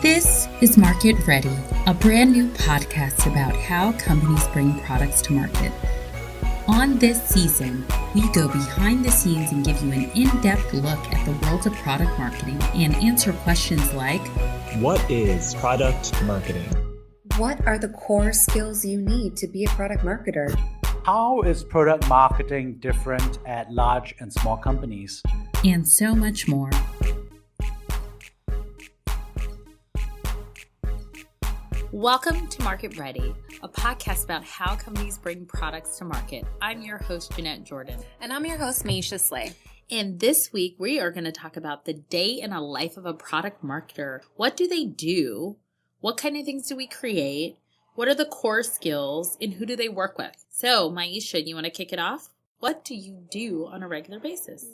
This is Market Ready, a brand new podcast about how companies bring products to market. On this season, we go behind the scenes and give you an in-depth look at the world of product marketing and answer questions like, what is product marketing? What are the core skills you need to be a product marketer? How is product marketing different at large and small companies? And so much more. Welcome to Market Ready, a podcast about how companies bring products to market. I'm your host, Jeanette Jordan. And I'm your host, Miyishia. And this week, we are going to talk about the day in a life of a product marketer. What do they do? What kind of things do we create? What are the core skills? And who do they work with? So, Miyishia, you want to kick it off? What do you do on a regular basis?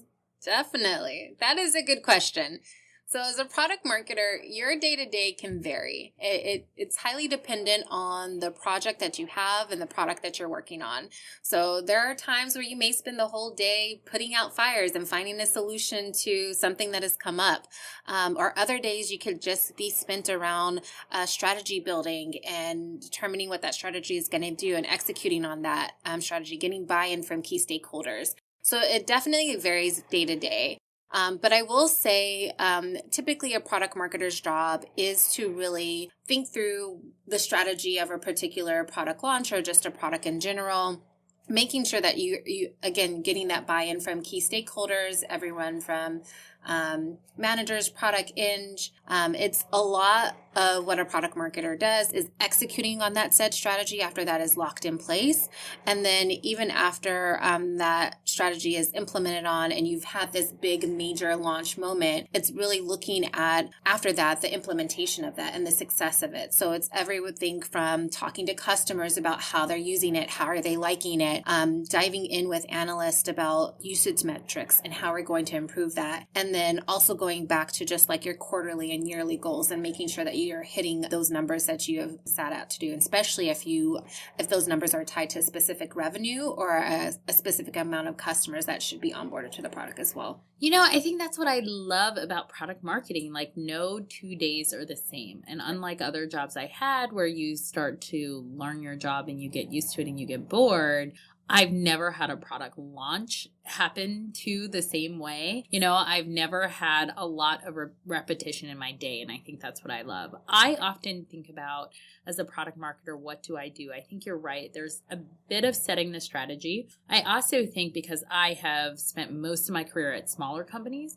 Definitely. That is a good question. So as a product marketer, your day-to-day can vary. It's highly dependent on the project that you have and the product that you're working on. So there are times where you may spend the whole day putting out fires and finding a solution to something that has come up. Or other days you could just be spent around strategy building and determining what that strategy is going to do and executing on that strategy, getting buy-in from key stakeholders. So it definitely varies day to day. But I will say, typically a product marketer's job is to really think through the strategy of a particular product launch or just a product in general, making sure that you again, getting that buy-in from key stakeholders, everyone from managers, product eng. It's a lot of what a product marketer does is executing on that said strategy after that is locked in place. And then even after that strategy is implemented on and you've had this big major launch moment, it's really looking at after that, the implementation of that and the success of it. So it's everything from talking to customers about how they're using it, how are they liking it, diving in with analysts about usage metrics and how we're going to improve that. And then also going back to just like your quarterly and yearly goals and making sure that you're hitting those numbers that you have set out to do, especially if those numbers are tied to a specific revenue or a specific amount of customers that should be onboarded to the product as well. You know, I think that's what I love about product marketing. Like, no 2 days are the same. And unlike other jobs I had where you start to learn your job and you get used to it and you get bored, I've never had a product launch happen to the same way. You know, I've never had a lot of repetition in my day, and I think that's what I love. I often think about, as a product marketer, what do I do? I think you're right. There's a bit of setting the strategy. I also think, because I have spent most of my career at smaller companies,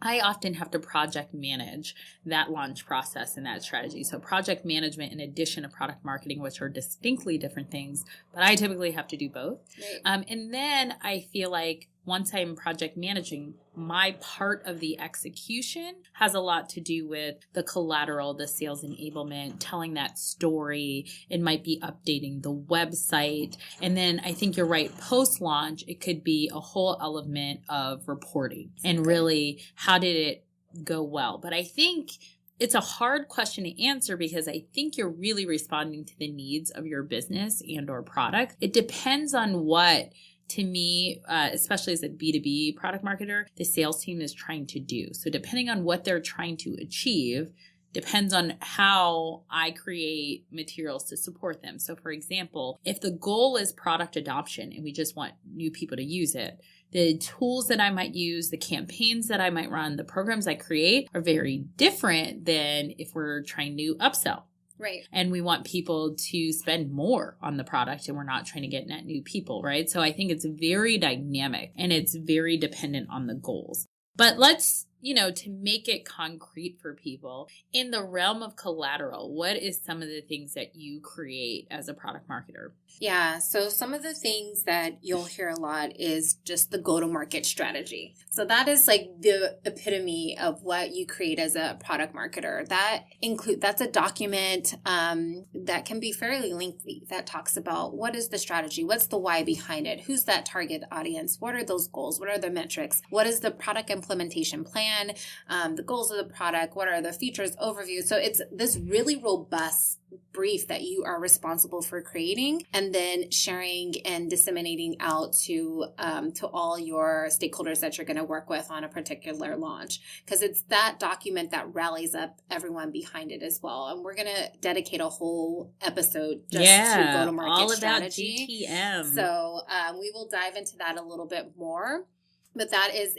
I often have to project manage that launch process and that strategy. So project management in addition to product marketing, which are distinctly different things, but I typically have to do both. Right. And then I feel like once I'm project managing, my part of the execution has a lot to do with the collateral, the sales enablement, telling that story. It might be updating the website. And then I think you're right, post-launch, it could be a whole element of reporting and really how did it go well. But I think it's a hard question to answer because I think you're really responding to the needs of your business and or product. It depends on what, to me, especially as a B2B product marketer, the sales team is trying to do. So depending on what they're trying to achieve, depends on how I create materials to support them. So for example, if the goal is product adoption and we just want new people to use it, the tools that I might use, the campaigns that I might run, the programs I create are very different than if we're trying to upsell. Right. And we want people to spend more on the product and we're not trying to get net new people, right? So I think it's very dynamic and it's very dependent on the goals. But let's, to make it concrete for people, in the realm of collateral, what is some of the things that you create as a product marketer? Yeah, so some of the things that you'll hear a lot is just the go-to-market strategy. So that is like the epitome of what you create as a product marketer. That's a document that can be fairly lengthy that talks about what is the strategy, what's the why behind it, who's that target audience, what are those goals, what are the metrics, what is the product implementation plan, plan, the goals of the product, what are the features, overview. So it's this really robust brief that you are responsible for creating and then sharing and disseminating out to all your stakeholders that you're going to work with on a particular launch, because it's that document that rallies up everyone behind it as well. And we're going to dedicate a whole episode just to go-to-market all strategy. about GTM. So we will dive into that a little bit more. But that is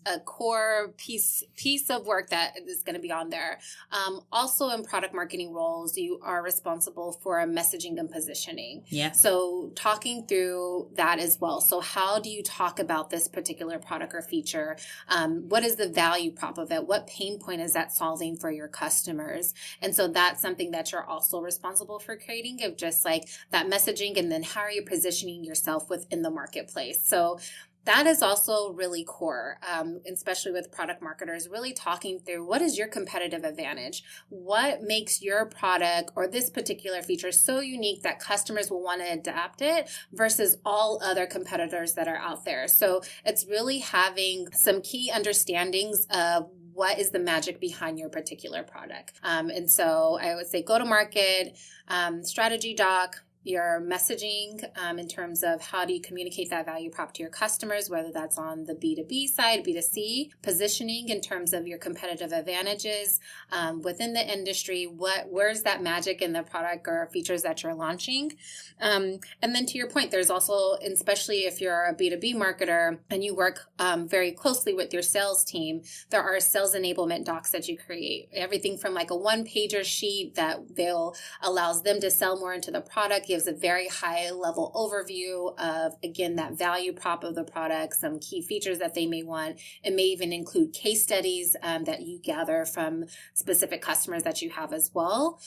a core piece of work that is going to be on there. Also in product marketing roles, you are responsible for messaging and positioning. Yeah. So talking through that as well. So how do you talk about this particular product or feature? What is the value prop of it? What pain point is that solving for your customers? And so that's something that you're also responsible for creating, of just like that messaging, and then how are you positioning yourself within the marketplace? So that is also really core, especially with product marketers, really talking through what is your competitive advantage? What makes your product or this particular feature so unique that customers will want to adapt it versus all other competitors that are out there? So it's really having some key understandings of what is the magic behind your particular product. And so I would say go to market, strategy doc, your messaging in terms of how do you communicate that value prop to your customers, whether that's on the B2B side, B2C, positioning in terms of your competitive advantages within the industry, where's that magic in the product or features that you're launching. And then to your point, there's also, especially if you're a B2B marketer and you work very closely with your sales team, there are sales enablement docs that you create. Everything from like a one-pager sheet that allows them to sell more into the product, gives a very high level overview of, again, that value prop of the product, some key features that they may want. It may even include case studies that you gather from specific customers that you have as well.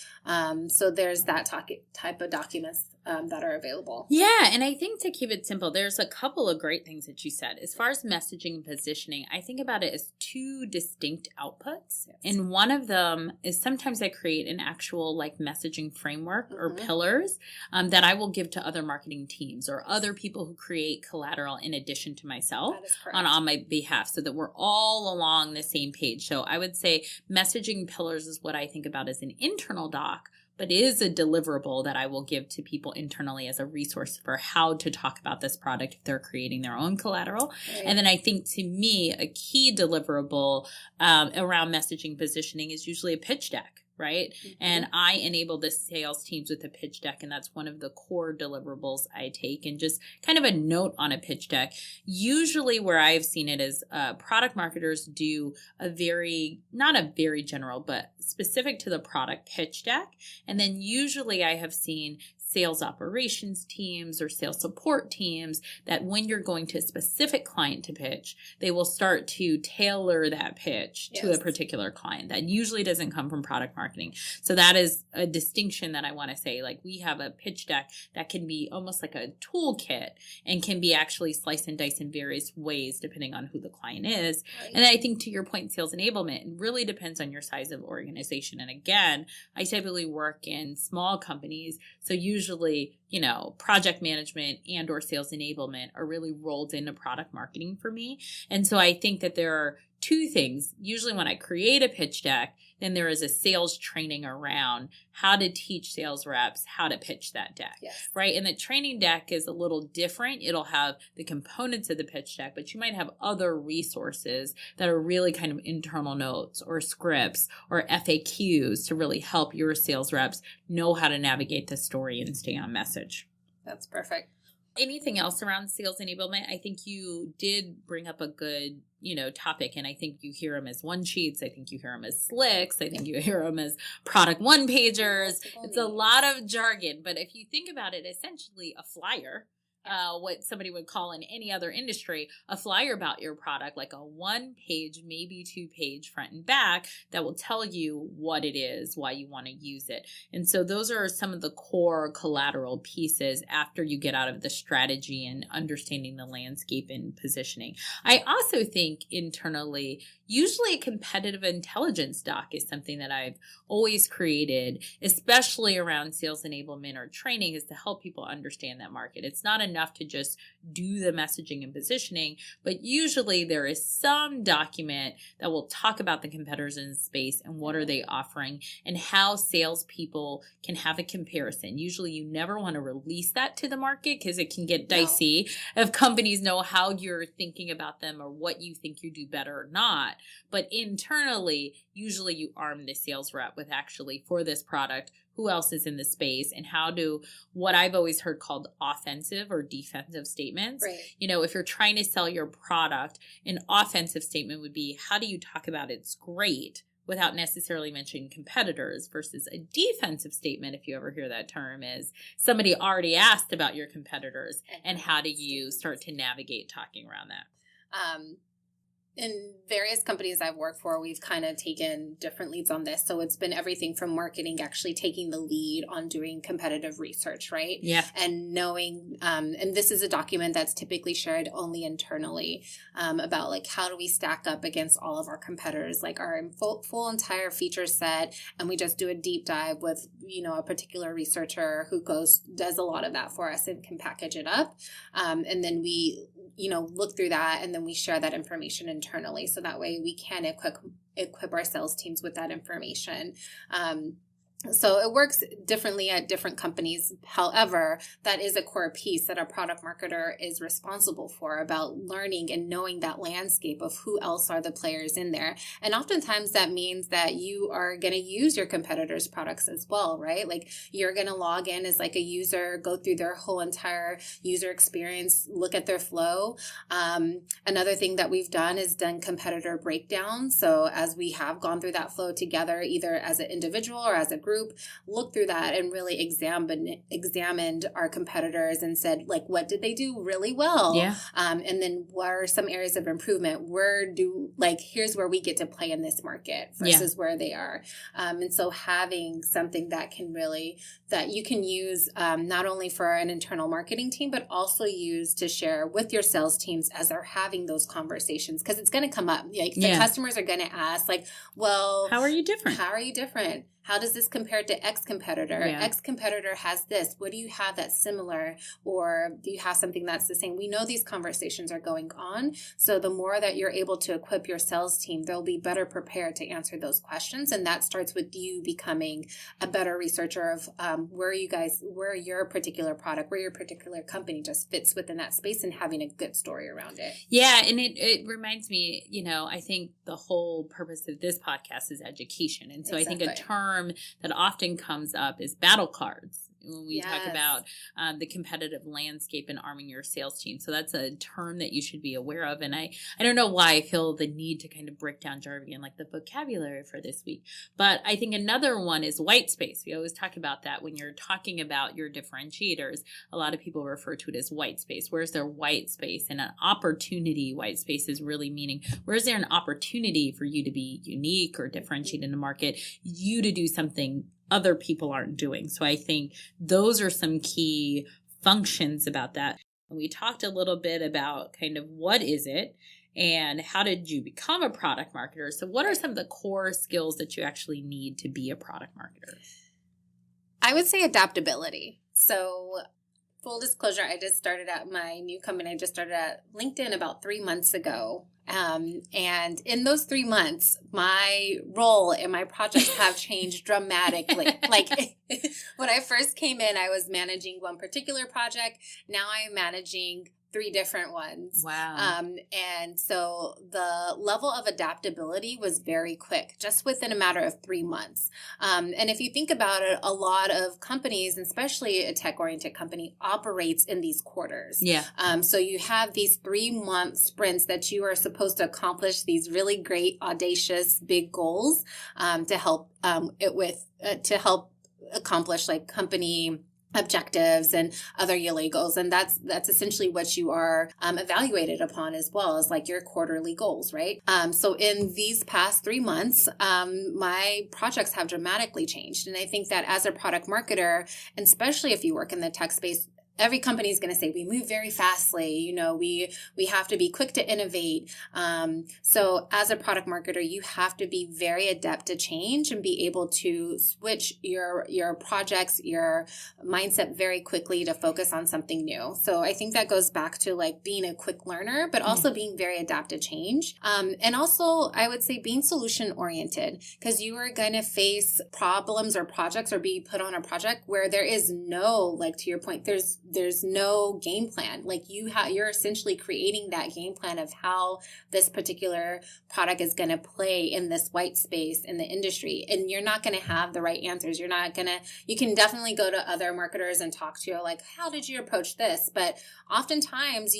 So there's that type of documents that are available. Yeah, and I think to keep it simple, there's a couple of great things that you said. As far as messaging and positioning, I think about it as two distinct outputs. Yes. And one of them is sometimes I create an actual like messaging framework or pillars that I will give to other marketing teams or other people who create collateral in addition to myself on my behalf, so that we're all along the same page. So I would say messaging pillars is what I think about as an internal doc, but is a deliverable that I will give to people internally as a resource for how to talk about this product if they're creating their own collateral. Right. And then I think, to me, a key deliverable around messaging positioning is usually a pitch deck. Right. And I enable the sales teams with a pitch deck. And that's one of the core deliverables I take. And just kind of a note on a pitch deck. Usually where I've seen it is product marketers do not a very general, but specific to the product pitch deck. And then usually I have seen sales operations teams or sales support teams that when you're going to a specific client to pitch, they will start to tailor that pitch to a particular client. That usually doesn't come from product marketing. So that is a distinction that I want to say. Like, we have a pitch deck that can be almost like a toolkit and can be actually sliced and diced in various ways depending on who the client is. Right. And I think, to your point, sales enablement, it really depends on your size of organization. And again, I typically work in small companies. So usually, project management and or sales enablement are really rolled into product marketing for me. And so I think that there are two things. Usually when I create a pitch deck, then there is a sales training around how to teach sales reps how to pitch that deck, right? And the training deck is a little different. It'll have the components of the pitch deck, but you might have other resources that are really kind of internal notes or scripts or FAQs to really help your sales reps know how to navigate the story and stay on message. That's perfect. Anything else around sales enablement? I think you did bring up a good, topic, and I think you hear them as one sheets. I think you hear them as slicks. I think you hear them as product one pagers. It's a lot of jargon, but if you think about it, essentially a flyer, what somebody would call in any other industry, a flyer about your product, like a 1-page, maybe 2-page front and back that will tell you what it is, why you want to use it. And so those are some of the core collateral pieces after you get out of the strategy and understanding the landscape and positioning. I also think internally, usually a competitive intelligence doc is something that I've always created, especially around sales enablement or training, is to help people understand that market. It's not enough to just do the messaging and positioning, but usually there is some document that will talk about the competitors in the space and what are they offering and how salespeople can have a comparison. Usually you never want to release that to the market because it can get dicey if companies know how you're thinking about them or what you think you do better or not. But internally, usually you arm the sales rep with actually for this product, who else is in the space and how do what I've always heard called offensive or defensive statements. Right. You know, if you're trying to sell your product, an offensive statement would be, how do you talk about it's great without necessarily mentioning competitors, versus a defensive statement, if you ever hear that term, is somebody already asked about your competitors and how do you start to navigate talking around that? In various companies I've worked for, we've kind of taken different leads on this. So it's been everything from marketing actually taking the lead on doing competitive research, right? Yeah. And knowing, and this is a document that's typically shared only internally, about like how do we stack up against all of our competitors, like our full entire feature set. And we just do a deep dive with, you know, a particular researcher who does a lot of that for us and can package it up. And then we, you know, look through that and then we share that information internally. So that way we can equip our sales teams with that information. So it works differently at different companies. However, that is a core piece that a product marketer is responsible for, about learning and knowing that landscape of who else are the players in there. And oftentimes that means that you are going to use your competitors' products as well, right? Like you're going to log in as like a user, go through their whole entire user experience, look at their flow. Another thing that we've done is done competitor breakdowns. So as we have gone through that flow together, either as an individual or as a group, looked through that and really examined our competitors and said, like, what did they do really well? Yeah. And then what are some areas of improvement? Here's where we get to play in this market versus where they are. And so having something that you can use not only for an internal marketing team, but also use to share with your sales teams as they're having those conversations, because it's going to come up. Like the customers are going to ask, like, well, how are you different? How does this compare to X competitor? Yeah. X competitor has this. What do you have that's similar? Or do you have something that's the same? We know these conversations are going on. So the more that you're able to equip your sales team, they'll be better prepared to answer those questions. And that starts with you becoming a better researcher of where your particular product, where your particular company just fits within that space, and having a good story around it. Yeah. And it reminds me, you know, I think the whole purpose of this podcast is education. And so I think a term that often comes up is battle cards when we talk about the competitive landscape and arming your sales team. So that's a term that you should be aware of. And I don't know why I feel the need to kind of break down jargon, like the vocabulary for this week. But I think another one is white space. We always talk about that when you're talking about your differentiators. A lot of people refer to it as white space. Where's their white space? And an opportunity white space is really meaning, where's there an opportunity for you to be unique or differentiate in the market, you to do something other people aren't doing. So I think those are some key functions about that. And we talked a little bit about kind of what is it and how did you become a product marketer? So what are some of the core skills that you actually need to be a product marketer? I would say adaptability. So full disclosure, I just started at my new company. I just started at LinkedIn about 3 months ago. And in those 3 months, my role and my projects have changed dramatically. Like when I first came in, I was managing one particular project. Now I'm managing 3 different ones. Wow. And so the level of adaptability was very quick, just within a matter of 3 months. And if you think about it, a lot of companies, especially a tech-oriented company, operates in these quarters. Yeah. So you have these 3-month sprints that you are supposed to accomplish these really great, audacious, big goals to help accomplish like company objectives and other yearly goals. And that's essentially what you are evaluated upon, as well as like your quarterly goals, right? So in these past 3 months, my projects have dramatically changed. And I think that as a product marketer, and especially if you work in the tech space, every company is going to say we move very fastly. You know, we have to be quick to innovate. So as a product marketer, you have to be very adept to change and be able to switch your projects, your mindset very quickly to focus on something new. So I think that goes back to like being a quick learner, but also being very adept to change. And also I would say being solution oriented, because you are going to face problems or projects or be put on a project where there is no, like to your point, there's no game plan. Like you're essentially creating that game plan of how this particular product is going to play in this white space in the industry. And you're not going to have the right answers. You can definitely go to other marketers and talk to, like, how did you approach this? But oftentimes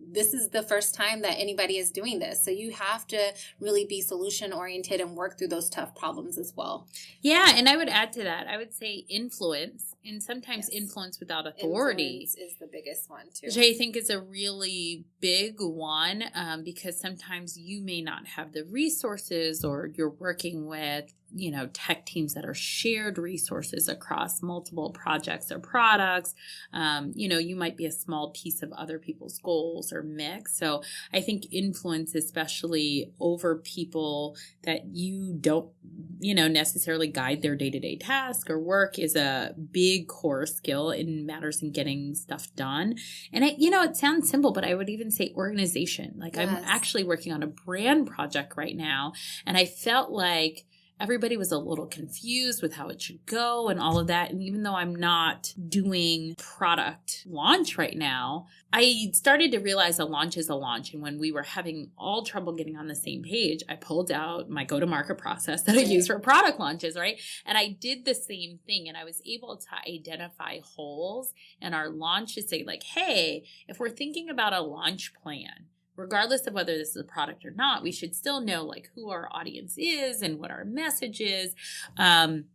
this is the first time that anybody is doing this. So you have to really be solution oriented and work through those tough problems as well. Yeah. And I would add to that, I would say influence, and sometimes influence without authority. Influence is the biggest one too. Which I think is a really big one, because sometimes you may not have the resources, or you're working with, you know, tech teams that are shared resources across multiple projects or products. You know, you might be a small piece of other people's goals or mix. So I think influence, especially over people that you don't, you know, necessarily guide their day-to-day task or work, is a big core skill in matters in getting stuff done. And it sounds simple, but I would even say organization. Like I'm actually working on a brand project right now, and I felt like everybody was a little confused with how it should go and all of that. And even though I'm not doing product launch right now, I started to realize a launch is a launch. And when we were having all trouble getting on the same page, I pulled out my go-to-market process that I use for product launches, right? And I did the same thing. And I was able to identify holes in our launch to say, like, hey, if we're thinking about a launch plan, regardless of whether this is a product or not, we should still know like who our audience is and what our message is. And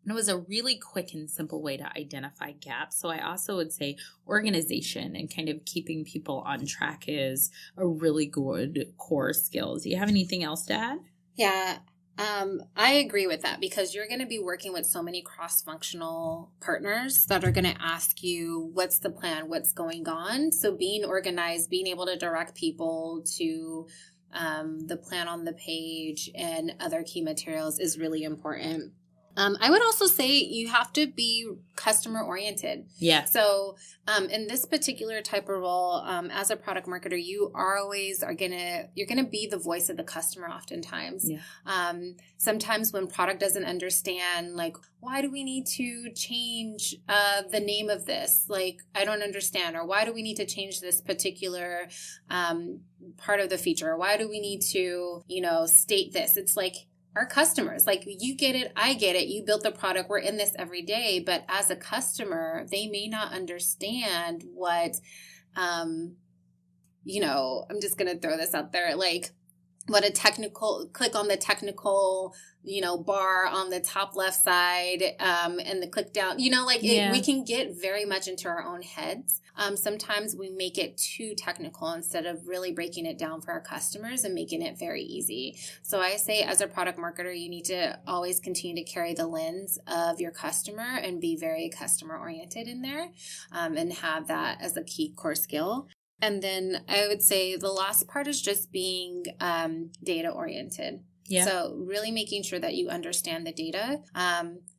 it was a really quick and simple way to identify gaps. So I also would say organization and kind of keeping people on track is a really good core skill. Do you have anything else to add? Yeah. I agree with that, because you're going to be working with so many cross-functional partners that are going to ask you, what's the plan? What's going on? So being organized, being able to direct people to the plan on the page and other key materials is really important. I would also say you have to be customer oriented. Yeah. So in this particular type of role, as a product marketer, you're gonna be the voice of the customer oftentimes. Yeah. Sometimes when product doesn't understand, like, why do we need to change the name of this? Like, I don't understand. Or why do we need to change this particular part of the feature? Or why do we need to, state this? It's like, our customers, like, you get it, I get it, you built the product, we're in this every day, but as a customer, they may not understand what, I'm just going to throw this out there, like, what click on the technical, bar on the top left side, and the click down, we can get very much into our own heads. Sometimes we make it too technical instead of really breaking it down for our customers and making it very easy. So I say, as a product marketer, you need to always continue to carry the lens of your customer and be very customer oriented in there, and have that as a key core skill. And then I would say the last part is just being data oriented. Yeah. So really making sure that you understand the data.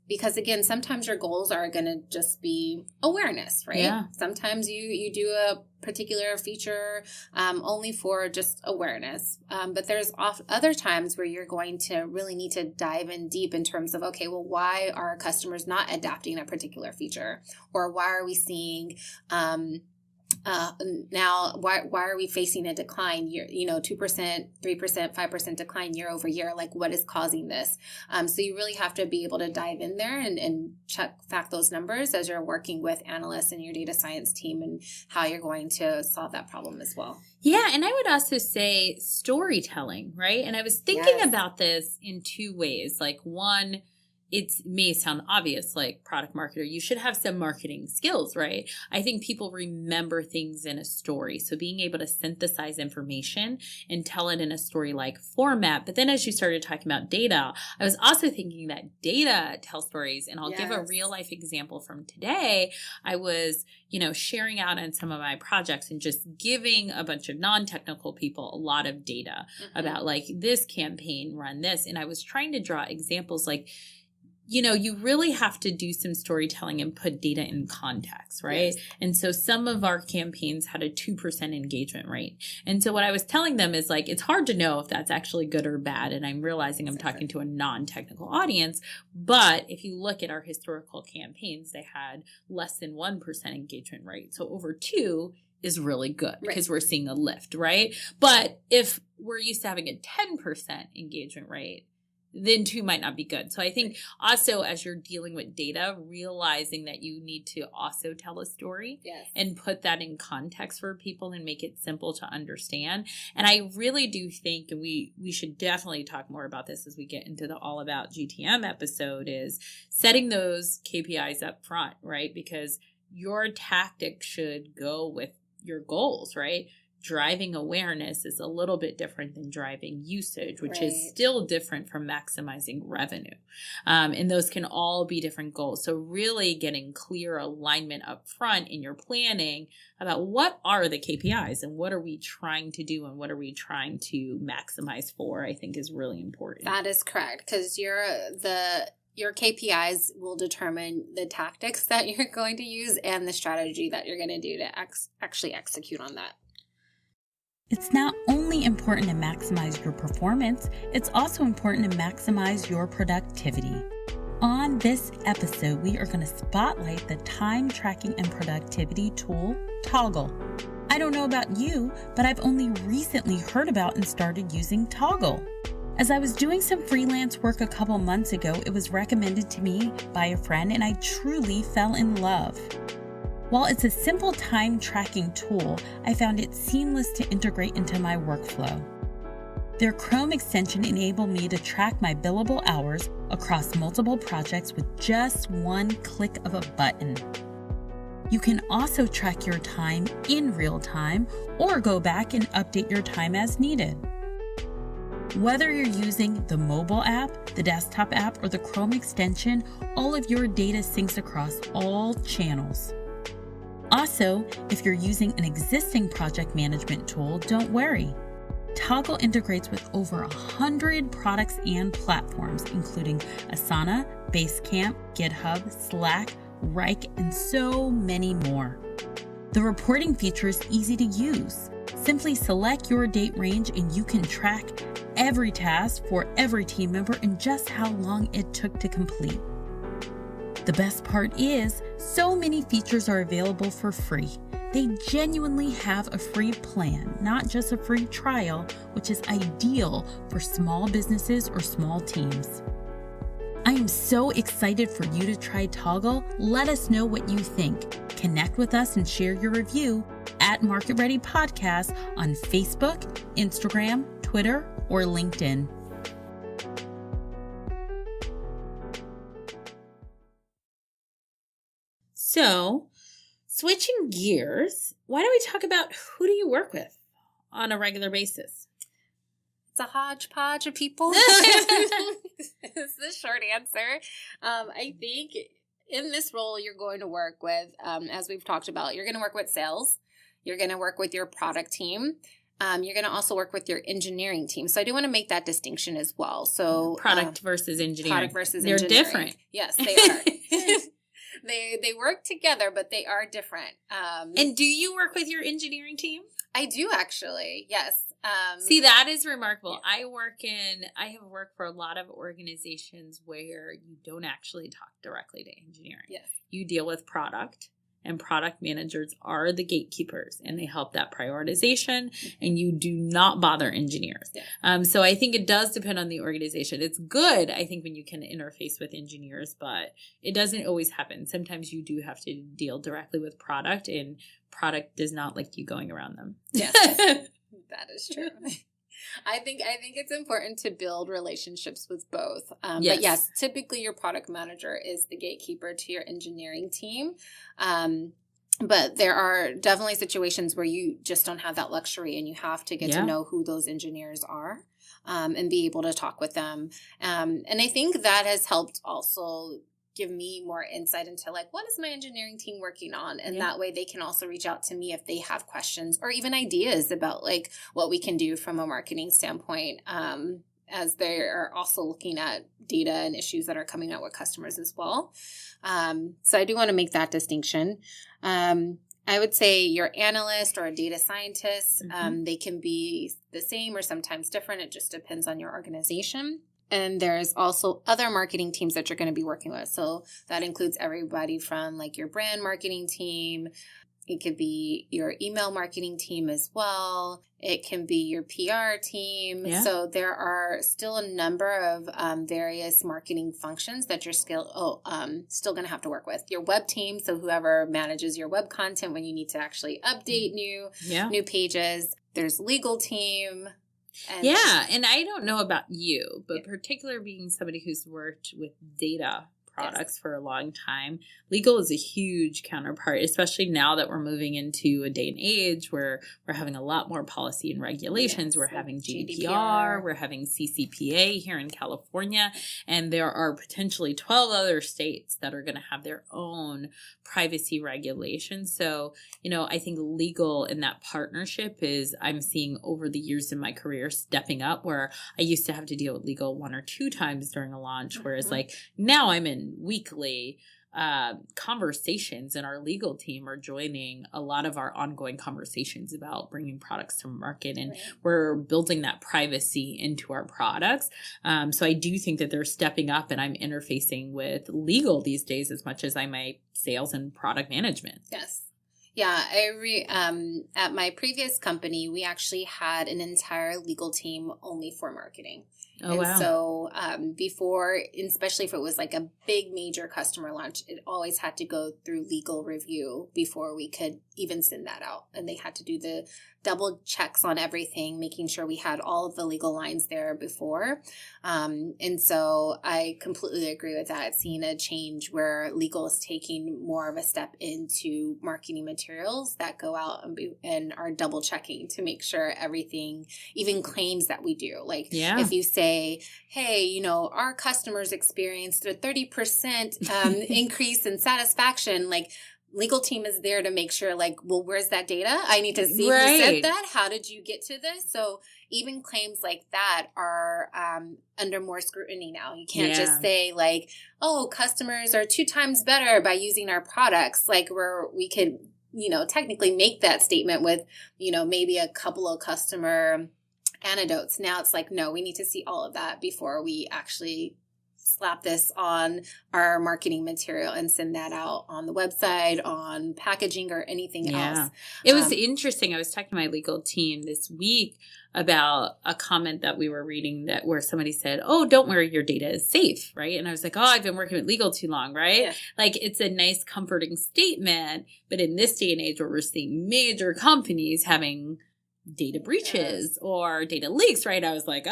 Because again, sometimes your goals are going to just be awareness, right? Yeah. Sometimes you do a particular feature only for just awareness. But there's other times where you're going to really need to dive in deep in terms of, okay, well, why are customers not adapting a particular feature? Or why are we seeing now, why are we facing a decline, 2%, 3%, 5% decline year over year? Like, what is causing this? So you really have to be able to dive in there and fact those numbers as you're working with analysts and your data science team, and how you're going to solve that problem as well. Yeah. And I would also say storytelling, right? And I was thinking about this in two ways. Like, one it may sound obvious, like product marketer, you should have some marketing skills, right? I think people remember things in a story. So being able to synthesize information and tell it in a story-like format. But then as you started talking about data, I was also thinking that data tells stories. And I'll give a real life example from today. I was, sharing out on some of my projects and just giving a bunch of non-technical people a lot of data about like this campaign, run this. And I was trying to draw examples like, you really have to do some storytelling and put data in context, right? Yes. And so some of our campaigns had a 2% engagement rate. And so what I was telling them is like, it's hard to know if that's actually good or bad. And I'm realizing I'm talking to a non-technical audience. But if you look at our historical campaigns, they had less than 1% engagement rate. So over 2 is really good because we're seeing a lift, right? But if we're used to having a 10% engagement rate, then 2 might not be good. So I think also as you're dealing with data, realizing that you need to also tell a story and put that in context for people and make it simple to understand. And I really do think, and we should definitely talk more about this as we get into the All About GTM episode, is setting those KPIs up front, right? Because your tactic should go with your goals, right? Driving awareness is a little bit different than driving usage, which is still different from maximizing revenue. And those can all be different goals. So really getting clear alignment up front in your planning about what are the KPIs and what are we trying to do and what are we trying to maximize for, I think is really important. That is correct, because your KPIs will determine the tactics that you're going to use and the strategy that you're going to do to actually execute on that. It's not only important to maximize your performance, it's also important to maximize your productivity. On this episode, we are going to spotlight the time tracking and productivity tool, Toggl. I don't know about you, but I've only recently heard about and started using Toggl. As I was doing some freelance work a couple months ago, it was recommended to me by a friend and I truly fell in love. While it's a simple time tracking tool, I found it seamless to integrate into my workflow. Their Chrome extension enabled me to track my billable hours across multiple projects with just one click of a button. You can also track your time in real time or go back and update your time as needed. Whether you're using the mobile app, the desktop app, or the Chrome extension, all of your data syncs across all channels. Also, if you're using an existing project management tool, don't worry. Toggl integrates with over 100 products and platforms, including Asana, Basecamp, GitHub, Slack, Wrike, and so many more. The reporting feature is easy to use. Simply select your date range and you can track every task for every team member and just how long it took to complete. The best part is, so many features are available for free. They genuinely have a free plan, not just a free trial, which is ideal for small businesses or small teams. I am so excited for you to try Toggl. Let us know what you think. Connect with us and share your review at Market Ready Podcast on Facebook, Instagram, Twitter, or LinkedIn. So, switching gears, why don't we talk about who do you work with on a regular basis? It's a hodgepodge of people. It's the short answer. I think in this role, you're going to work with, as we've talked about, you're going to work with sales. You're going to work with your product team. You're going to also work with your engineering team. So I do want to make that distinction as well. So product versus engineering. Product versus They're engineering. Different. Yes, they are. They work together, but they are different. And do you work with your engineering team? I do actually, yes. See, that is remarkable. Yeah. I have worked for a lot of organizations where you don't actually talk directly to engineering. Yes. You deal with product, and product managers are the gatekeepers, and they help that prioritization, and you do not bother engineers. Yeah. So I think it does depend on the organization. It's good, I think, when you can interface with engineers, but it doesn't always happen. Sometimes you do have to deal directly with product, and product does not like you going around them. Yes, that is true. I think it's important to build relationships with both. Yes. But yes, typically your product manager is the gatekeeper to your engineering team. But there are definitely situations where you just don't have that luxury and you have to get to know who those engineers are and be able to talk with them. And I think that has helped also give me more insight into like, what is my engineering team working on? And that way they can also reach out to me if they have questions or even ideas about like what we can do from a marketing standpoint, as they are also looking at data and issues that are coming out with customers as well. So I do want to make that distinction. I would say your analyst or a data scientist, they can be the same or sometimes different. It just depends on your organization. And there's also other marketing teams that you're going to be working with. So that includes everybody from like your brand marketing team. It could be your email marketing team as well. It can be your PR team. Yeah. So there are still a number of various marketing functions that you're still going to have to work with. Your web team, so whoever manages your web content when you need to actually update new pages. There's legal team. And I don't know about you, but particularly being somebody who's worked with data products for a long time, legal is a huge counterpart, especially now that we're moving into a day and age where we're having a lot more policy and regulations. We're having GDPR, we're having CCPA here in California, and there are potentially 12 other states that are going to have their own privacy regulations. So, I think legal in that partnership is, I'm seeing over the years in my career stepping up, where I used to have to deal with legal 1 or 2 times during a launch, whereas like now I'm in weekly conversations, and our legal team are joining a lot of our ongoing conversations about bringing products to market, and we're building that privacy into our products. So I do think that they're stepping up, and I'm interfacing with legal these days as much as I might sales and product management. Yes. Yeah, at my previous company, we actually had an entire legal team only for marketing. Oh, wow. So before, especially if it was like a big major customer launch, it always had to go through legal review before we could even send that out. And they had to do the double checks on everything, making sure we had all of the legal lines there before. And so I completely agree with that. Seeing a change where legal is taking more of a step into marketing materials that go out and are double checking to make sure everything, even claims that we do. Like if you say, hey, our customers experienced a 30% increase in satisfaction, like legal team is there to make sure like, well, where's that data? I need to see who said that. How did you get to this? So even claims like that are under more scrutiny now. You can't just say like, oh, customers are 2 times better by using our products. Like we could, technically make that statement with, maybe a couple of customer anecdotes. Now it's like, no, we need to see all of that before we actually slap this on our marketing material and send that out on the website, on packaging, or anything else. It was interesting. I was talking to my legal team this week about a comment that we were reading where somebody said, oh, don't worry, your data is safe, right? And I was like, oh, I've been working with legal too long, right? Yeah. Like, it's a nice, comforting statement, but in this day and age where we're seeing major companies having data breaches or data leaks, right? I was like,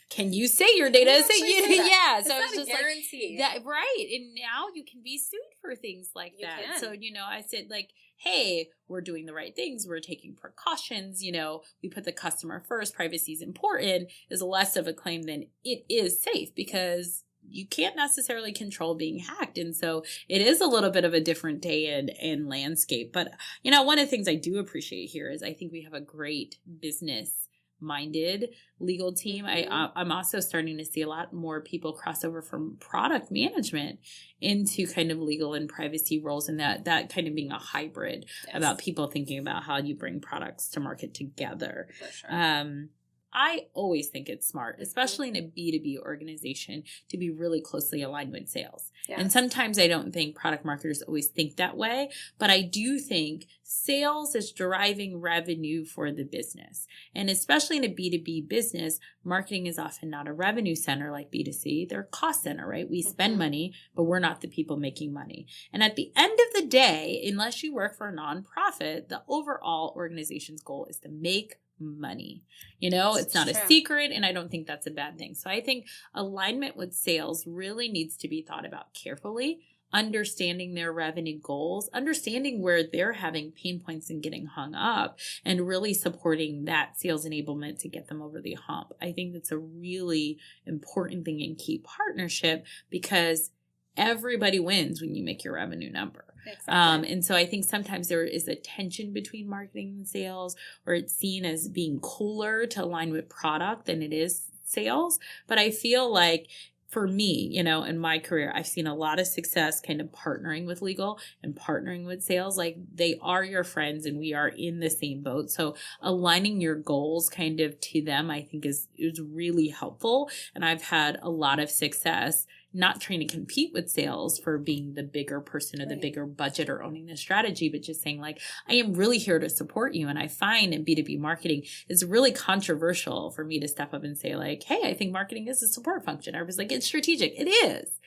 can you say your data is safe? Yeah. So it's just guarantee. Like that, right? And now you can be sued for things like that. Can. So, I said like, hey, we're doing the right things. We're taking precautions. We put the customer first. Privacy is important is less of a claim than it is safe, because you can't necessarily control being hacked. And so it is a little bit of a different day and landscape. But, one of the things I do appreciate here is I think we have a great business-minded legal team. I'm also starting to see a lot more people cross over from product management into kind of legal and privacy roles, and that kind of being a hybrid about people thinking about how you bring products to market together. For sure. I always think it's smart, especially in a B2B organization, to be really closely aligned with sales. Yes. And sometimes I don't think product marketers always think that way, but I do think sales is driving revenue for the business. And especially in a B2B business, marketing is often not a revenue center like B2C. They're a cost center, right? We spend money, but we're not the people making money. And at the end of the day, unless you work for a nonprofit, the overall organization's goal is to make money. It's not a secret, and I don't think that's a bad thing. So I think alignment with sales really needs to be thought about carefully, understanding their revenue goals, understanding where they're having pain points and getting hung up, and really supporting that sales enablement to get them over the hump. I think that's a really important thing in key partnership, because everybody wins when you make your revenue number. Exactly. And so I think sometimes there is a tension between marketing and sales, or it's seen as being cooler to align with product than it is sales. But I feel like for me, in my career, I've seen a lot of success kind of partnering with legal and partnering with sales. Like, they are your friends and we are in the same boat. So aligning your goals kind of to them, I think is really helpful. And I've had a lot of success not trying to compete with sales for being the bigger person or the bigger budget or owning the strategy, but just saying like, I am really here to support you. And I find in B2B marketing, it's really controversial for me to step up and say like, hey, I think marketing is a support function. I was like, it's strategic. It is,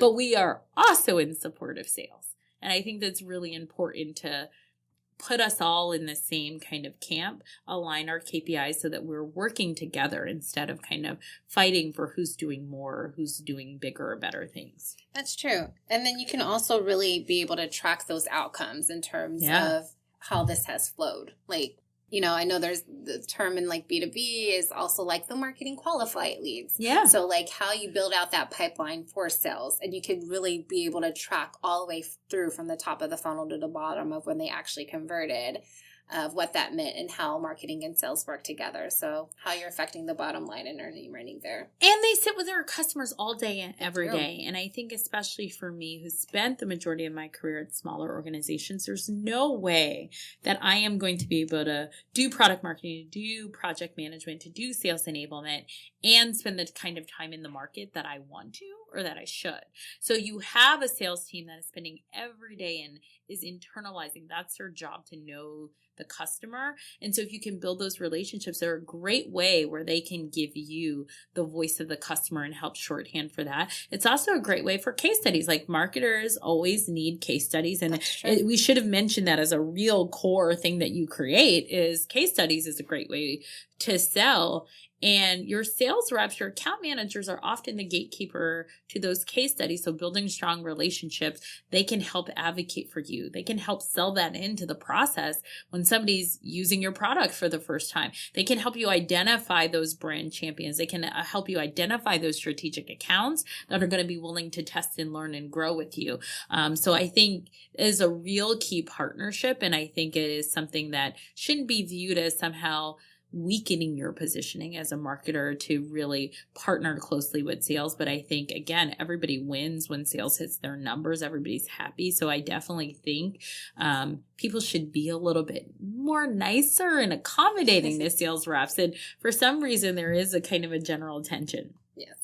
but we are also in support of sales. And I think that's really important to put us all in the same kind of camp, align our KPIs so that we're working together instead of kind of fighting for who's doing more, who's doing bigger or better things. That's true. And then you can also really be able to track those outcomes in terms of how this has flowed. Like, I know there's the term in like B2B is also like the marketing qualified leads. Yeah. So like how you build out that pipeline for sales, and you could really be able to track all the way through from the top of the funnel to the bottom of when they actually converted, of what that meant and how marketing and sales work together. So how you're affecting the bottom line and earning there. And they sit with their customers all day and every day. And I think especially for me, who spent the majority of my career at smaller organizations, there's no way that I am going to be able to do product marketing, to do project management, to do sales enablement, and spend the kind of time in the market that I want to or that I should. So you have a sales team that is spending every day and is internalizing. That's their job, to know the customer. And so if you can build those relationships, they're a great way where they can give you the voice of the customer and help shorthand for that. It's also a great way for case studies. Like, marketers always need case studies. And we should have mentioned that as a real core thing that you create. Is case studies is a great way to sell. And your sales reps, your account managers are often the gatekeeper to those case studies. So building strong relationships, they can help advocate for you. They can help sell that into the process when somebody's using your product for the first time. They can help you identify those brand champions. They can help you identify those strategic accounts that are going to be willing to test and learn and grow with you. So I think it is a real key partnership. And I think it is something that shouldn't be viewed as somehow weakening your positioning as a marketer to really partner closely with sales. But I think, again, everybody wins when sales hits their numbers. Everybody's happy. So I definitely think people should be a little bit more nicer and accommodating to sales reps. And for some reason, there is a kind of a general tension. Yes.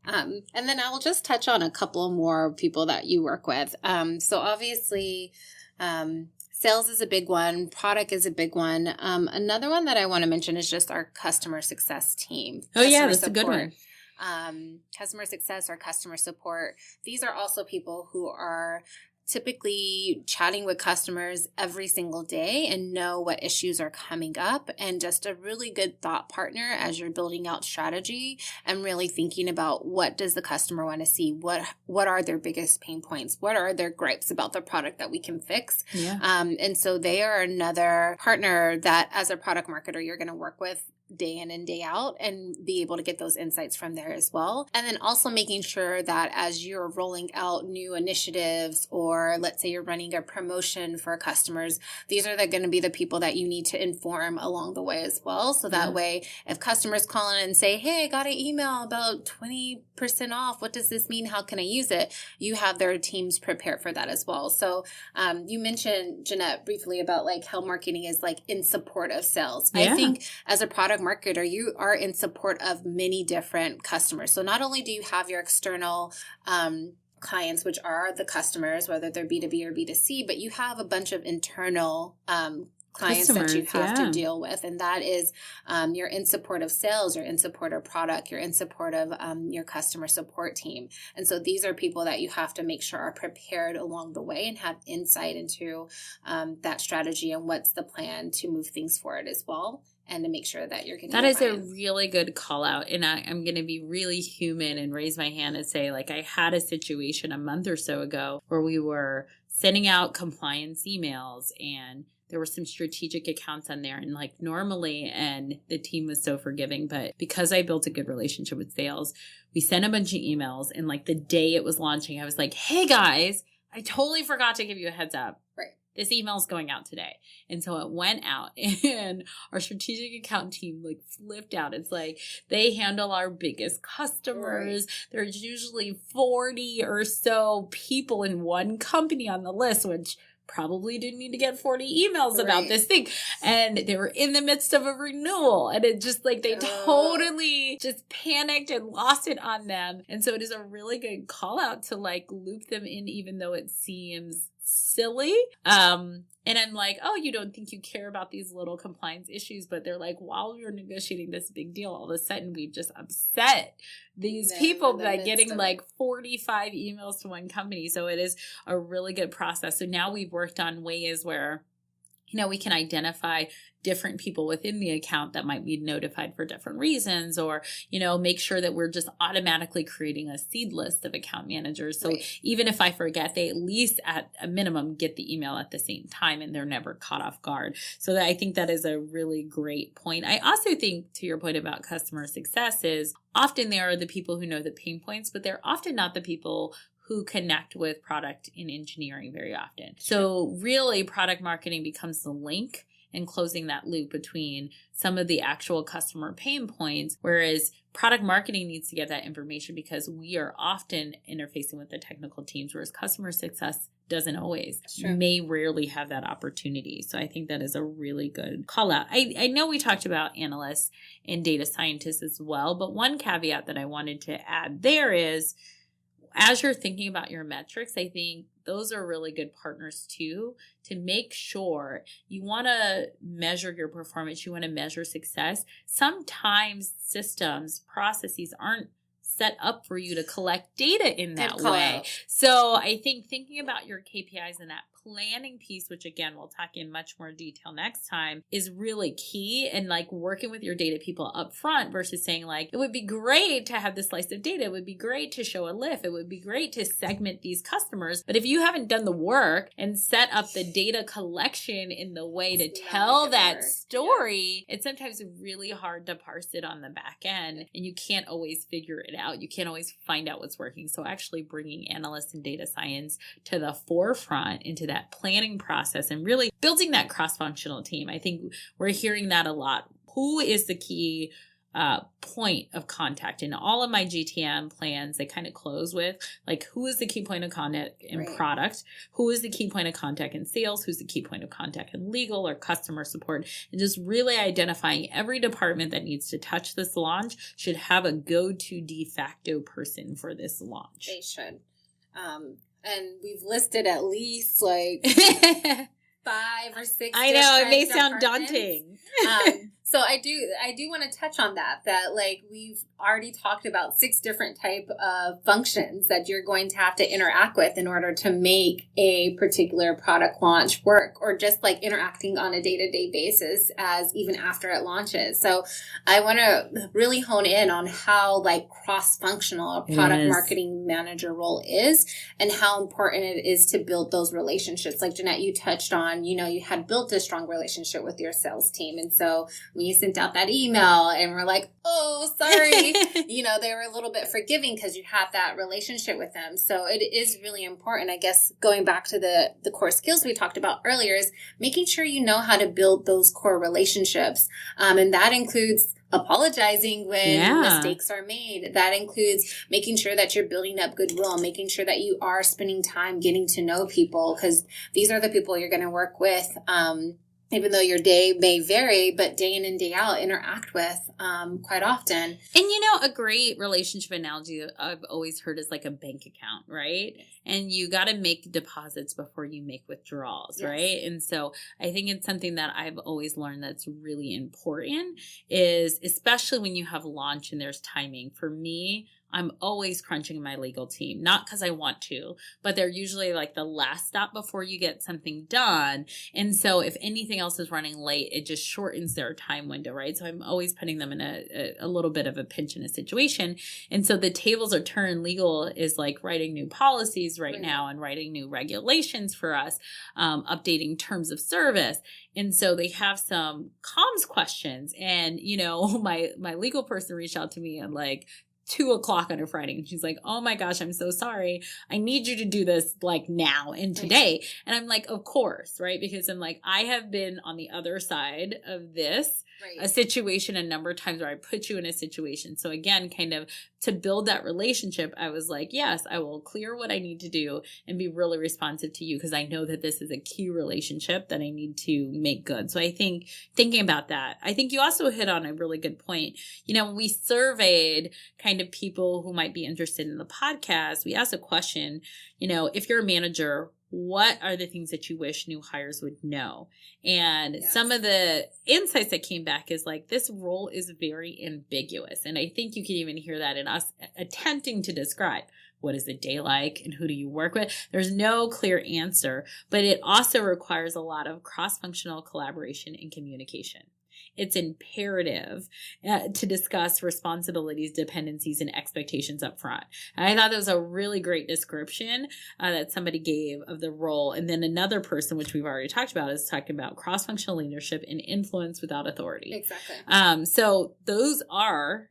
And then I will just touch on a couple more people that you work with. So obviously, sales is a big one. Product is a big one. Another one that I want to mention is just our customer success team. Oh, yeah, that's a good one. Customer success or customer support. These are also people who are typically chatting with customers every single day and know what issues are coming up, and just a really good thought partner as you're building out strategy and really thinking about what does the customer want to see, what are their biggest pain points, what are their gripes about the product that we can fix. Yeah. And so they are another partner that as a product marketer you're going to work with day in and day out and be able to get those insights from there as well. And then also making sure that as you're rolling out new initiatives, or let's say you're running a promotion for customers, these are going to be the people that you need to inform along the way as well. So that way, if customers call in and say, hey, I got an email about 20% off, what does this mean? How can I use it? You have their teams prepared for that as well. So you mentioned, Jeanette, briefly about like how marketing is like in support of sales. Yeah. I think as a product marketer, you are in support of many different customers. So not only do you have your external clients, which are the customers, whether they're B2B or B2C, but you have a bunch of internal clients that you have yeah. to deal with. And that is you're in support of sales, you're in support of product, you're in support of your customer support team. And so these are people that you have to make sure are prepared along the way and have insight into that strategy and what's the plan to move things forward as well. And to make sure that you're getting that is a really good call out. And I'm going to be really human and raise my hand and say, like, I had a situation a month or so ago where we were sending out compliance emails and there were some strategic accounts on there. And like normally, and the team was so forgiving, but because I built a good relationship with sales, we sent a bunch of emails. And like the day it was launching, I was like, hey guys, I totally forgot to give you a heads up. Right. This email is going out today. And so it went out and our strategic account team like flipped out. It's like they handle our biggest customers. Right. There's usually 40 or so people in one company on the list, which probably didn't need to get 40 emails about this thing. And they were in the midst of a renewal. And it just like they totally just panicked and lost it on them. And so it is a really good call out to like loop them in, even though it seems silly. And I'm like, oh, you don't think you care about these little compliance issues, but they're like, while we were negotiating this big deal, all of a sudden we've just upset these people by getting like 45 emails to one company. So it is a really good process. So now we've worked on ways where, you know, we can identify different people within the account that might be notified for different reasons, or, you know, make sure that we're just automatically creating a seed list of account managers. So even if I forget, they at least at a minimum get the email at the same time and they're never caught off guard. So that I think that is a really great point. I also think, to your point about customer success, is often they are the people who know the pain points, but they're often not the people who connect with product and engineering very often. So really product marketing becomes the link and closing that loop between some of the actual customer pain points, whereas product marketing needs to get that information because we are often interfacing with the technical teams, whereas customer success doesn't always, may rarely have that opportunity. So I think that is a really good call out. I know we talked about analysts and data scientists as well, but one caveat that I wanted to add there is, as you're thinking about your metrics, I think those are really good partners too, to make sure you want to measure your performance. You want to measure success. Sometimes systems, processes aren't set up for you to collect data in that way. So I think thinking about your KPIs and that planning piece, which again, we'll talk in much more detail next time, is really key. And like working with your data people up front versus saying like, it would be great to have this slice of data. It would be great to show a lift. It would be great to segment these customers. But if you haven't done the work and set up the data collection in the way to tell that story, it's sometimes really hard to parse it on the back end. And you can't always figure it out. You can't always find out what's working. So actually bringing analysts and data science to the forefront into that planning process and really building that cross-functional team. I think we're hearing that a lot. Who is the key point of contact? In all of my GTM plans, they kind of close with like, who is the key point of contact in product? Who is the key point of contact in sales? Who's the key point of contact in legal or customer support? And just really identifying every department that needs to touch this launch should have a go-to de facto person for this launch. They should. And we've listed at least like 5 or 6. I know it may sound daunting. So I do want to touch on that like we've already talked about 6 different type of functions that you're going to have to interact with in order to make a particular product launch work, or just like interacting on a day-to-day basis as even after it launches. So I want to really hone in on how like cross-functional a product marketing manager role is and how important it is to build those relationships. Like Jeanette, you touched on, you know, you had built a strong relationship with your sales team. And so when you sent out that email and we're like, oh, sorry, you know, they were a little bit forgiving because you have that relationship with them. So it is really important. I guess going back to the core skills we talked about earlier is making sure you know how to build those core relationships. And that includes apologizing when mistakes are made. That includes making sure that you're building up goodwill, making sure that you are spending time getting to know people, because these are the people you're going to work with even though your day may vary, but day in and day out interact with quite often. And a great relationship analogy that I've always heard is like a bank account, right? Yes. And you got to make deposits before you make withdrawals, yes. right? And so I think it's something that I've always learned that's really important is, especially when you have launch and there's timing. For me, I'm always crunching my legal team, not because I want to, but they're usually like the last stop before you get something done. And so if anything else is running late, it just shortens their time window, right? So I'm always putting them in a little bit of a pinch in a situation. And so the tables are turned. Legal is like writing new policies right now and writing new regulations for us, updating terms of service. And so they have some comms questions. And, my legal person reached out to me and like, 2:00 on a Friday. And she's like, oh my gosh, I'm so sorry. I need you to do this like now and today. And I'm like, of course, right? Because I'm like, I have been on the other side of this, a situation a number of times where I put you in a situation. So again, kind of to build that relationship, I was like, yes, I will clear what I need to do and be really responsive to you because I know that this is a key relationship that I need to make good. So I think thinking about that, I think you also hit on a really good point. When we surveyed kind of people who might be interested in the podcast, we asked a question, if you're a manager, what are the things that you wish new hires would know? And some of the insights that came back is like, this role is very ambiguous. And I think you can even hear that in us attempting to describe what is the day like and who do you work with? There's no clear answer, but it also requires a lot of cross-functional collaboration and communication. It's imperative to discuss responsibilities, dependencies, and expectations up front. And I thought that was a really great description that somebody gave of the role. And then another person, which we've already talked about, is talking about cross-functional leadership and influence without authority. Exactly. So those are,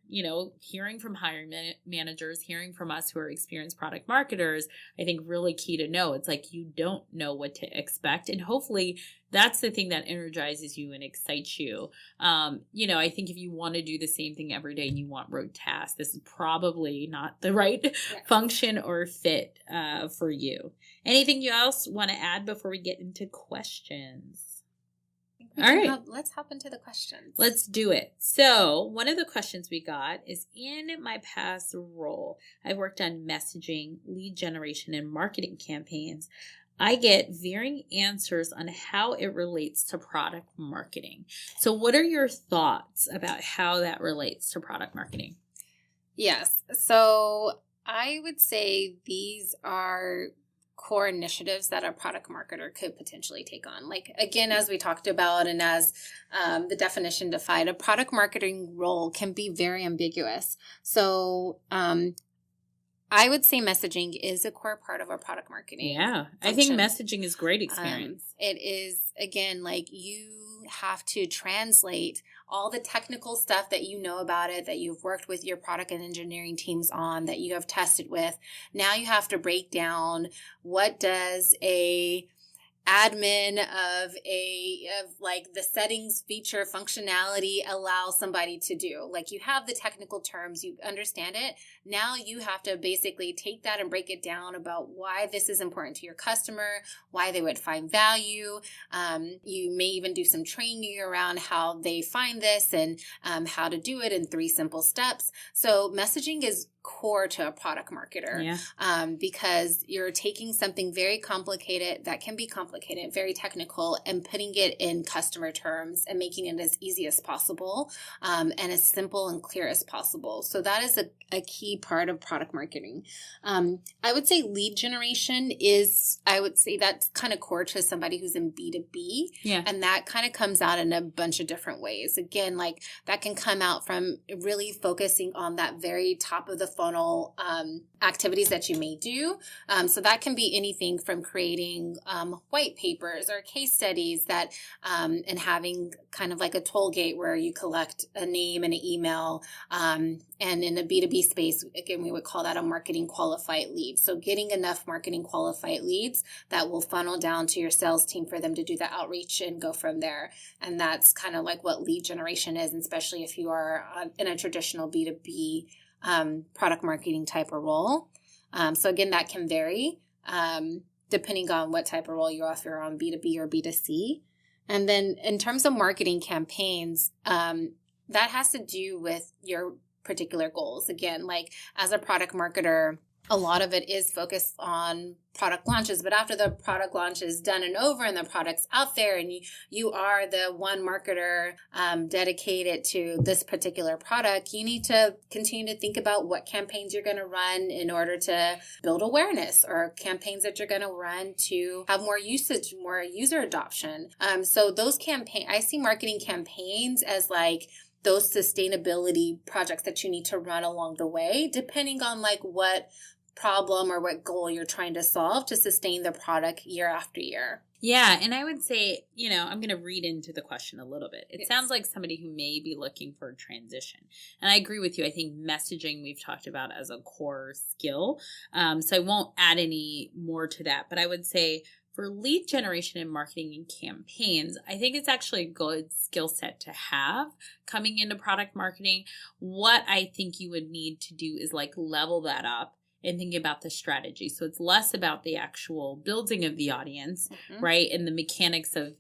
hearing from hiring managers, hearing from us who are experienced product marketers, I think really key to know. It's like you don't know what to expect. And hopefully that's the thing that energizes you and excites you. I think if you want to do the same thing every day and you want rote tasks, this is probably not the right function or fit for you. Anything you else want to add before we get into questions? All right. Let's hop into the questions. Let's do it. So one of the questions we got is, in my past role, I worked on messaging, lead generation, and marketing campaigns. I get varying answers on how it relates to product marketing. So what are your thoughts about how that relates to product marketing? Yes. So I would say these are core initiatives that a product marketer could potentially take on. Like, again, as we talked about and as the definition defined, a product marketing role can be very ambiguous. So I would say messaging is a core part of our product marketing. Yeah, function. I think messaging is great experience. It is, again, like you have to translate all the technical stuff that you know about it, that you've worked with your product and engineering teams on, that you have tested with. Now you have to break down, what does a admin of like the settings feature functionality allow somebody to do. Like, you have the technical terms, you understand it. Now you have to basically take that and break it down about why this is important to your customer, why they would find value. You may even do some training around how they find this and how to do it in 3 simple steps. So messaging is core to a product marketer, because you're taking something very complicated, that can be complicated, very technical, and putting it in customer terms and making it as easy as possible, and as simple and clear as possible. So that is a key part of product marketing. I would say lead generation that's kind of core to somebody who's in B2B. Yeah. And that kind of comes out in a bunch of different ways. Again, like that can come out from really focusing on that very top of the funnel activities that you may do. So that can be anything from creating white papers or case studies that and having kind of like a toll gate where you collect a name and an email. And in the B2B space, again, we would call that a marketing qualified lead. So getting enough marketing qualified leads that will funnel down to your sales team for them to do the outreach and go from there. And that's kind of like what lead generation is, especially if you are in a traditional B2B product marketing type of role. So again, that can vary depending on what type of role you're on, if you're on B2B or B2C. And then in terms of marketing campaigns, that has to do with your particular goals. Again, like as a product marketer, a lot of it is focused on product launches, but after the product launch is done and over and the product's out there and you are the one marketer dedicated to this particular product, you need to continue to think about what campaigns you're going to run in order to build awareness, or campaigns that you're going to run to have more usage, more user adoption. So those I see marketing campaigns as like those sustainability projects that you need to run along the way, depending on like what problem or what goal you're trying to solve to sustain the product year after year. Yeah. And I would say, I'm going to read into the question a little bit. It sounds like somebody who may be looking for a transition. And I agree with you. I think messaging we've talked about as a core skill. So I won't add any more to that, but I would say for lead generation and marketing and campaigns, I think it's actually a good skill set to have coming into product marketing. What I think you would need to do is like level that up and think about the strategy. So it's less about the actual building of the audience, right? And the mechanics of,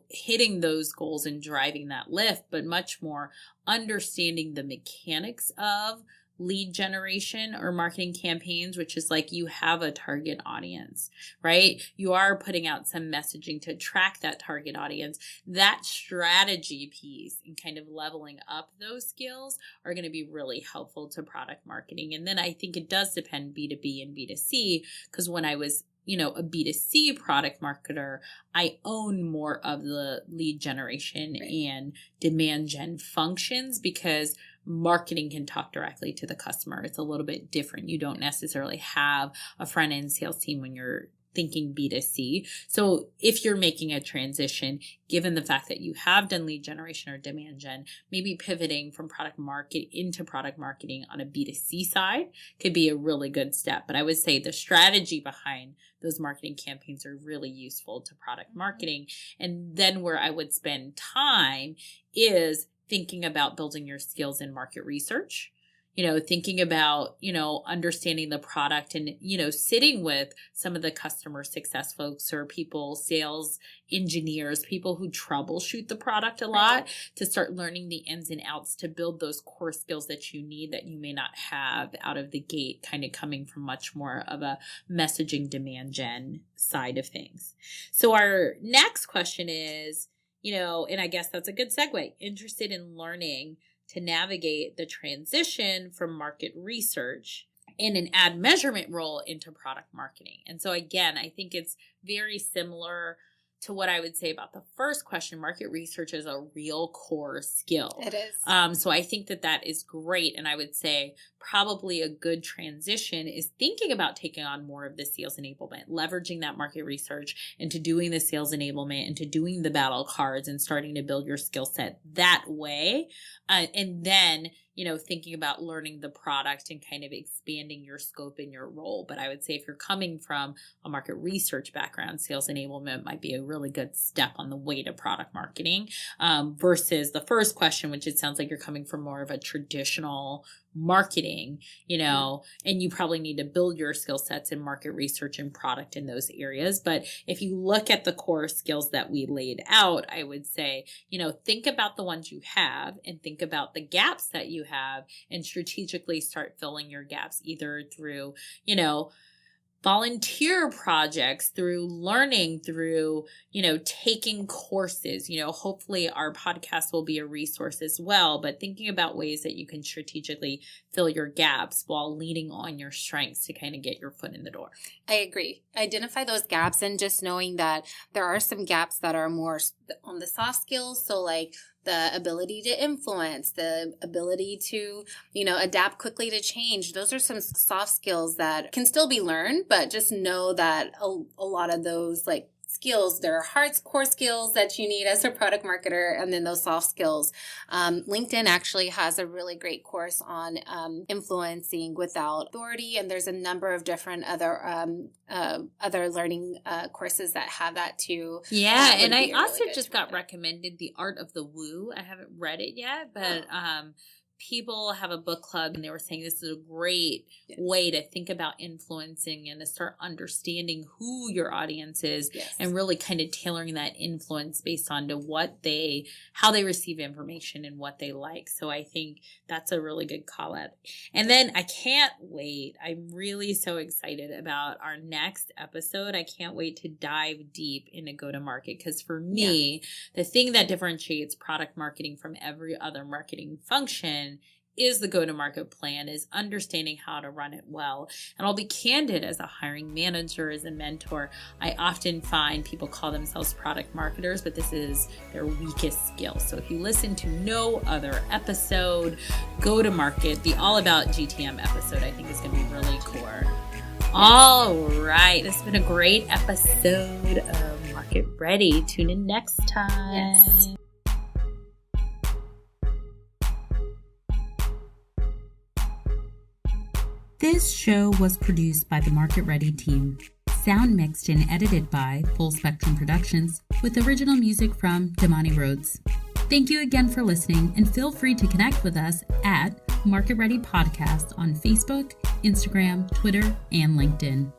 hitting those goals and driving that lift, but much more understanding the mechanics of lead generation or marketing campaigns, which is like you have a target audience, right? You are putting out some messaging to attract that target audience. That strategy piece and kind of leveling up those skills are going to be really helpful to product marketing. And then I think it does depend B2B and B2C, because when I was a B2C product marketer, I own more of the lead generation and demand gen functions, because marketing can talk directly to the customer. It's a little bit different. You don't necessarily have a front end sales team when you're thinking B2C. So if you're making a transition, given the fact that you have done lead generation or demand gen, maybe pivoting from product market into product marketing on a B2C side could be a really good step. But I would say the strategy behind those marketing campaigns are really useful to product marketing. And then where I would spend time is thinking about building your skills in market research, thinking about, understanding the product and, sitting with some of the customer success folks or people, sales engineers, people who troubleshoot the product a lot, to start learning the ins and outs to build those core skills that you need that you may not have out of the gate, kind of coming from much more of a messaging demand gen side of things. So our next question is, and I guess that's a good segue, interested in learning to navigate the transition from market research in an ad measurement role into product marketing. And so again, I think it's very similar to what I would say about the first question. Market research is a real core skill. It is. So I think that is great. And I would say probably a good transition is thinking about taking on more of the sales enablement, leveraging that market research into doing the sales enablement, into doing the battle cards and starting to build your skill set that way. And then, thinking about learning the product and kind of expanding your scope and your role. But I would say if you're coming from a market research background, sales enablement might be a really good step on the way to product marketing, versus the first question, which it sounds like you're coming from more of a traditional marketing, and you probably need to build your skill sets in market research and product in those areas. But if you look at the core skills that we laid out, I would say, think about the ones you have and think about the gaps that you have and strategically start filling your gaps either through, volunteer projects, through learning, through, taking courses. Hopefully our podcast will be a resource as well, but thinking about ways that you can strategically fill your gaps while leaning on your strengths to kind of get your foot in the door. I agree. Identify those gaps and just knowing that there are some gaps that are more on the soft skills. So like the ability to influence, the ability to, adapt quickly to change. Those are some soft skills that can still be learned, but just know that a lot of those skills, there are hard core skills that you need as a product marketer, and then those soft skills. LinkedIn actually has a really great course on influencing without authority, and there's a number of different other learning courses that have that too. Yeah, and I also just got recommended The Art of the Woo. I haven't read it yet, but people have a book club and they were saying this is a great way to think about influencing and to start understanding who your audience is and really kind of tailoring that influence based on to how they receive information and what they like. So I think that's a really good call out. And then I can't wait. I'm really so excited about our next episode. I can't wait to dive deep into go-to-market, because for me, the thing that differentiates product marketing from every other marketing function is the go-to-market plan, is understanding how to run it well. And I'll be candid, as a hiring manager, as a mentor, I often find people call themselves product marketers, but this is their weakest skill. So if you listen to no other episode, go-to-market, the All About GTM episode, I think is going to be really core. All right. This has been a great episode of Market Ready. Tune in next time. Yes. This show was produced by the Market Ready team. Sound mixed and edited by Full Spectrum Productions, with original music from Damani Rhodes. Thank you again for listening, and feel free to connect with us at Market Ready Podcast on Facebook, Instagram, Twitter, and LinkedIn.